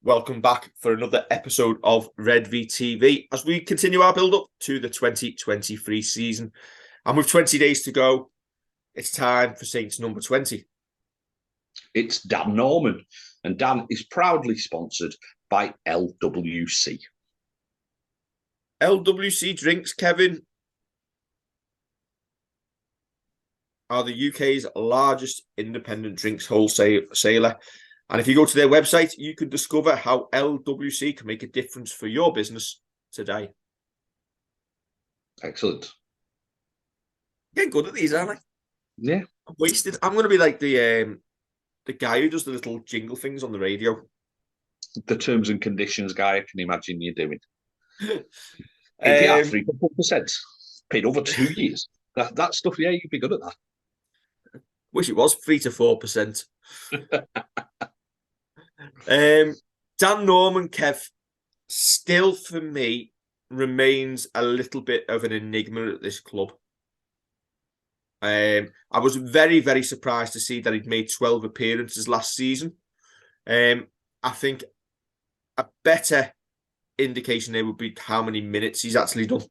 Welcome back for another episode of Red V TV as we continue our build-up to the 2023 season. And with 20 days to go, it's time for Saints number 20. It's Dan Norman, and Dan is proudly sponsored by LWC. LWC Drinks, Kevin, are the UK's largest independent drinks wholesaler. And if you go to their website, you can discover how LWC can make a difference for your business today. Excellent. Getting good at these, aren't I? Yeah. I'm wasted. I'm going to be like the guy who does the little jingle things on the radio. The terms and conditions guy, I can imagine you doing. If you had 3.4%, paid over 2 years. That stuff, yeah, you'd be good at that. Wish it was 3 to 4%. Dan Norman, Kev, still for me remains a little bit of an enigma at this club. I was very, very surprised to see that he'd made 12 appearances last season. I think a better indication there would be how many minutes he's actually done.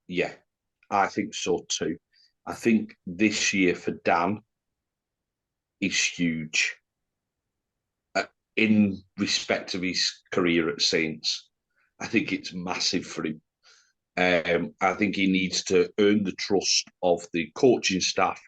Yeah, I think so too. I think this year for Dan is huge. In respect of his career at Saints, I think it's massive for him. I think he needs to earn the trust of the coaching staff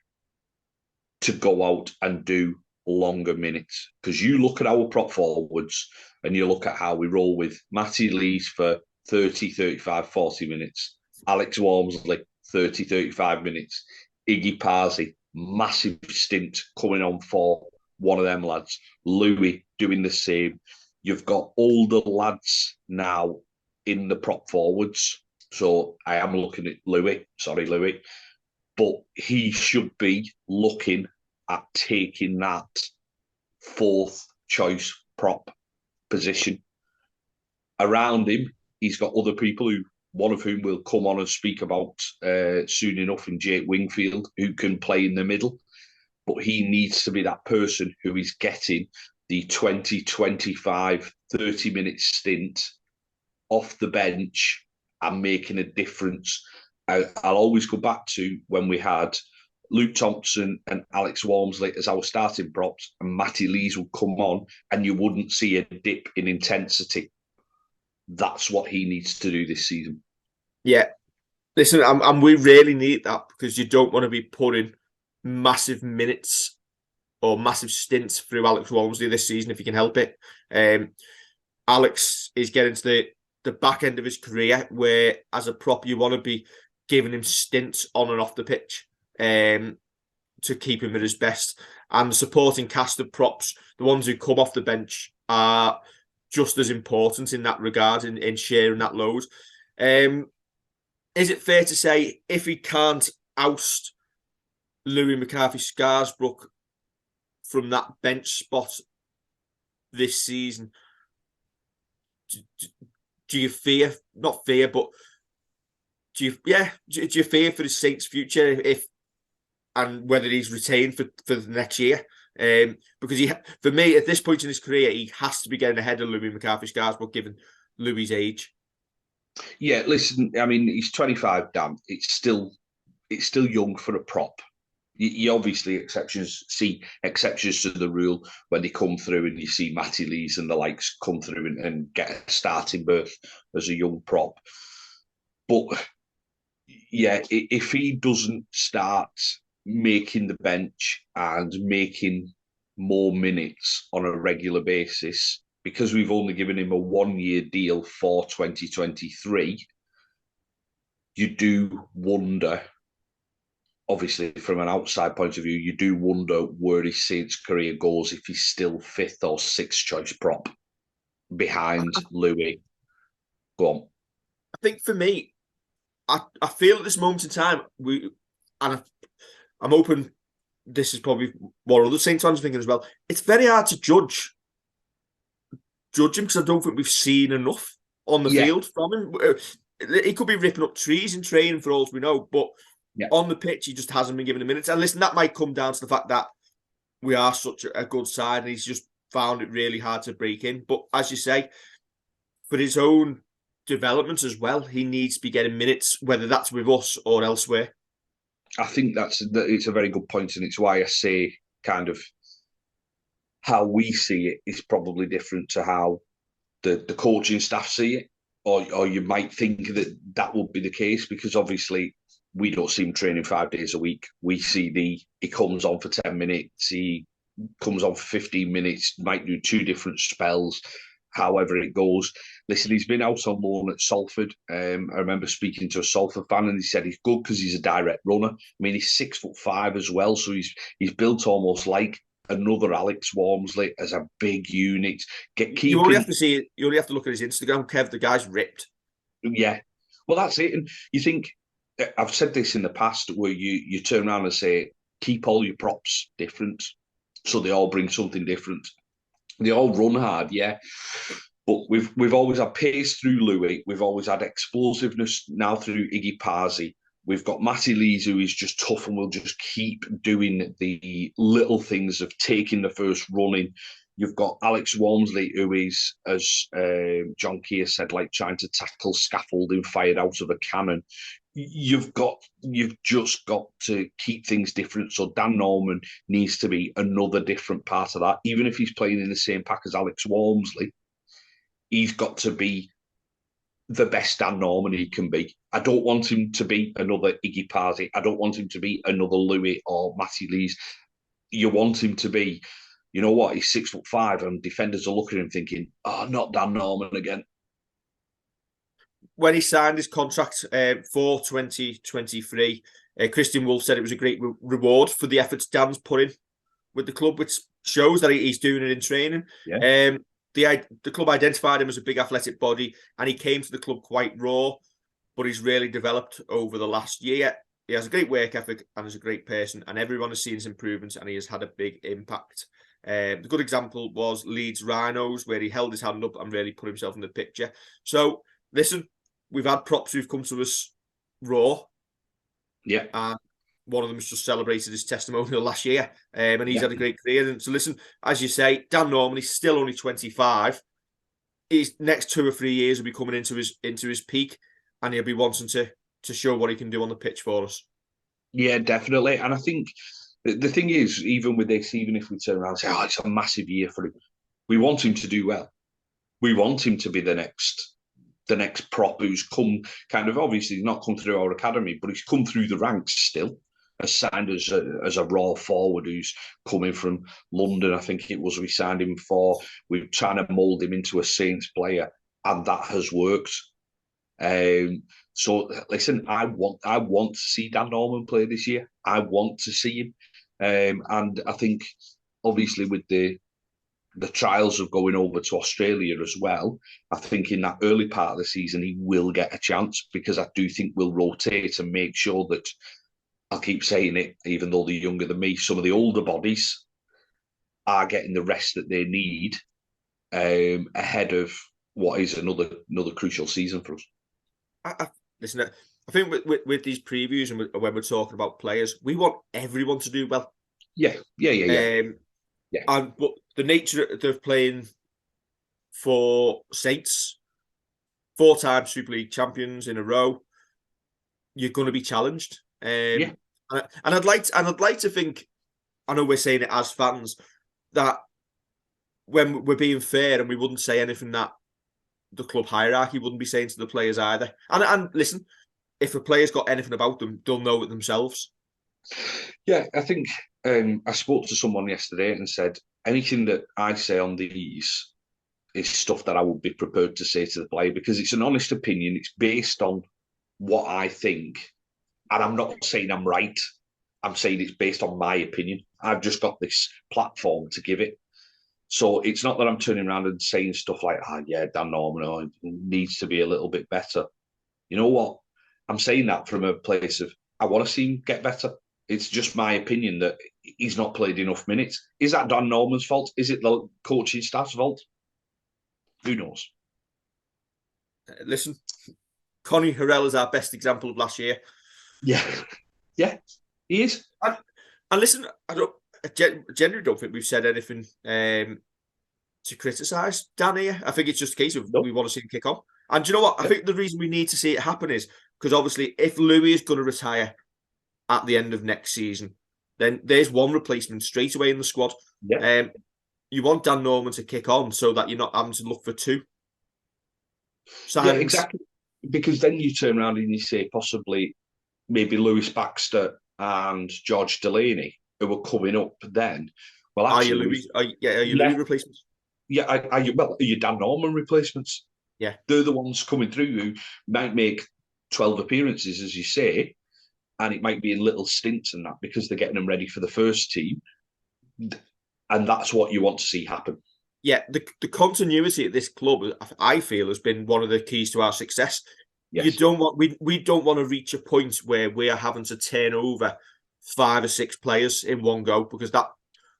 to go out and do longer minutes. Because you look at our prop forwards and you look at how we roll with Matty Lees for 30, 35, 40 minutes. Alex Walmsley, 30, 35 minutes. Iggy Parsi, massive stint coming on for one of them lads. Louis doing the same. You've got older lads now in the prop forwards. So I am looking at Louis. But he should be looking at taking that fourth choice prop position. Around him, he's got other people one of whom will come on and speak about soon enough in Jake Wingfield, who can play in the middle. But he needs to be that person who is getting the 20, 25, 30-minute stint off the bench and making a difference. I'll always go back to when we had Luke Thompson and Alex Walmsley as our starting props, and Matty Lees would come on and you wouldn't see a dip in intensity. That's what he needs to do this season. Yeah. Listen, and we really need that because you don't want to be putting massive minutes or massive stints through Alex Walmsley this season if you can help it. Alex is getting to the back end of his career where, as a prop, you want to be giving him stints on and off the pitch to keep him at his best. And the supporting cast of props, the ones who come off the bench, are just as important in that regard, in sharing that load. Is it fair to say if he can't oust Louis McCarthy-Scarsbrook from that bench spot this season, do you fear, not fear, but do you fear for the Saints' future and whether he's retained for the next year? Because for me, at this point in his career, he has to be getting ahead of Louis McCarthy-Scarsbrook, given Louis' age. Yeah, listen, I mean, he's 25, Dan. It's still young for a prop. You obviously see exceptions to the rule when they come through, and you see Matty Lees and the likes come through and get a starting berth as a young prop. But yeah, if he doesn't start making the bench and making more minutes on a regular basis, because we've only given him a 1-year deal for 2023, you do wonder. Obviously, from an outside point of view, you do wonder where his Saints career goes if he's still 5th or 6th choice prop behind Louis. Go on. I think for me, I feel at this moment in time, I'm hoping this is probably what other Saints fans are thinking as well. It's very hard to judge him because I don't think we've seen enough on the field from him. He could be ripping up trees in training for all we know, but on the pitch, he just hasn't been given the minutes. And listen, that might come down to the fact that we are such a good side and he's just found it really hard to break in. But as you say, for his own development as well, he needs to be getting minutes, whether that's with us or elsewhere. I think it's a very good point, and it's why I say kind of how we see it is probably different to how the coaching staff see it, or you might think that that would be the case, because obviously we don't see him training 5 days a week. We see he comes on for 10 minutes, he comes on for 15 minutes, might do 2 different spells, however it goes. Listen, he's been out on loan at Salford. I remember speaking to a Salford fan, and he said he's good because he's a direct runner. I mean, he's 6'5" as well, so he's built almost like another Alex Walmsley as a big unit. You only have to see. You only have to look at his Instagram, Kev. The guy's ripped. Yeah, well, that's it. And you think, I've said this in the past, where you turn around and say, keep all your props different, so they all bring something different. They all run hard, yeah. But we've always had pace through Louis. We've always had explosiveness now through Iggy Parsi. We've got Matty Lees, who is just tough and will just keep doing the little things of taking the first running. You've got Alex Walmsley, who is, as John Keir said, like trying to tackle scaffolding fired out of a cannon. You've just got to keep things different. So Dan Norman needs to be another different part of that. Even if he's playing in the same pack as Alex Walmsley, he's got to be the best Dan Norman he can be. I don't want him to be another Iggy Parsi. I don't want him to be another Louis or Matty Lees. You want him to be, you know what, he's 6'5", and defenders are looking at him thinking, oh, not Dan Norman again. When he signed his contract for 2023, Christian Wolff said it was a great reward for the efforts Dan's put in with the club, which shows that he's doing it in training. Yeah. The club identified him as a big athletic body, and he came to the club quite raw, but he's really developed over the last year. He has a great work ethic and is a great person, and everyone has seen his improvements, and he has had a big impact. The good example was Leeds Rhinos, where he held his hand up and really put himself in the picture. So, listen, we've had props who've come to us raw. Yeah. And one of them has just celebrated his testimonial last year, and he's had a great career. And so, listen, as you say, Dan Norman, he's still only 25. His next 2 or 3 years will be coming into his peak, and he'll be wanting to show what he can do on the pitch for us. Yeah, definitely. And I think the thing is, even with this, even if we turn around and say, oh, it's a massive year for him, we want him to do well. We want him to be the next prop who's come, kind of, obviously not come through our academy, but he's come through the ranks still, as signed as a raw forward who's coming from London. I think it was we signed him for. We're trying to mould him into a Saints player, and that has worked. So listen, I want to see Dan Norman play this year. I want to see him, and I think obviously with the trials of going over to Australia as well, I think in that early part of the season he will get a chance, because I do think we'll rotate and make sure that, I'll keep saying it, even though they're younger than me, some of the older bodies are getting the rest that they need ahead of what is another crucial season for us. Listen, I think with these previews and when we're talking about players, we want everyone to do well. Yeah. But the nature of playing for Saints, 4-time Super League champions in a row, you're going to be challenged. And I'd like to think, I know we're saying it as fans, that when we're being fair, and we wouldn't say anything that the club hierarchy wouldn't be saying to the players either. And listen, if a player's got anything about them, they'll know it themselves. Yeah, I think I spoke to someone yesterday and said, anything that I say on these is stuff that I would be prepared to say to the player, because it's an honest opinion. It's based on what I think. And I'm not saying I'm right. I'm saying it's based on my opinion. I've just got this platform to give it. So it's not that I'm turning around and saying stuff like, Dan Norman needs to be a little bit better. You know what? I'm saying that from a place of, I want to see him get better. It's just my opinion that he's not played enough minutes. Is that Dan Norman's fault? Is it the coaching staff's fault? Who knows? Listen, Connie Harrell is our best example of last year. Yeah, he is. And listen, I generally don't think we've said anything to criticise Dan here. I think it's just a case of Nope. we want to see him kick on. And do you know what? I Yep. think the reason we need to see it happen is because obviously if Louis is going to retire at the end of next season, then there's one replacement straight away in the squad. Yeah. You want Dan Norman to kick on so that you're not having to look for two signings. Yeah, exactly. Because then you turn around and you say possibly maybe Lewis Baxter and George Delaney, who were coming up then. Well, actually, Are you Louis replacements? Yeah, are you Dan Norman replacements? Yeah. They're the ones coming through who might make 12 appearances, as you say, and it might be in little stints and that because they're getting them ready for the first team. And that's what you want to see happen. Yeah, the continuity at this club, I feel, has been one of the keys to our success. Yes. You don't want we don't want to reach a point where we are having to turn over 5 or 6 players in one go, because that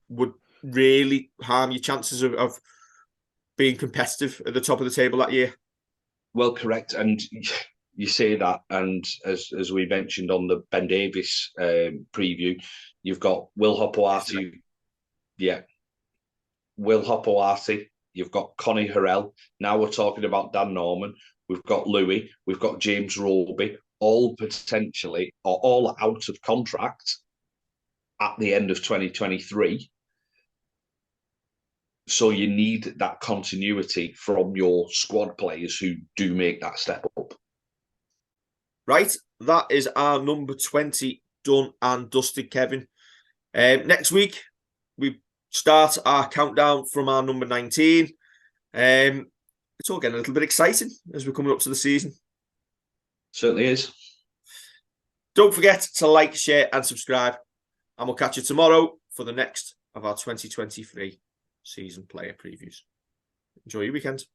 would really harm your chances of being competitive at the top of the table that year. Well, correct. And you say that, and as we mentioned on the Ben Davies preview, you've got Will Hopoate. Yeah. Will Hopoate. You've got Connie Harrell. Now we're talking about Dan Norman. We've got Louis. We've got James Roby, all potentially or all out of contract at the end of 2023. So you need that continuity from your squad players who do make that step up. Right, that is our number 20 done and dusted, Kevin. Next week, we start our countdown from our number 19. It's all getting a little bit exciting as we're coming up to the season. Certainly is. Don't forget to like, share, and subscribe. And we'll catch you tomorrow for the next of our 2023 season player previews. Enjoy your weekend.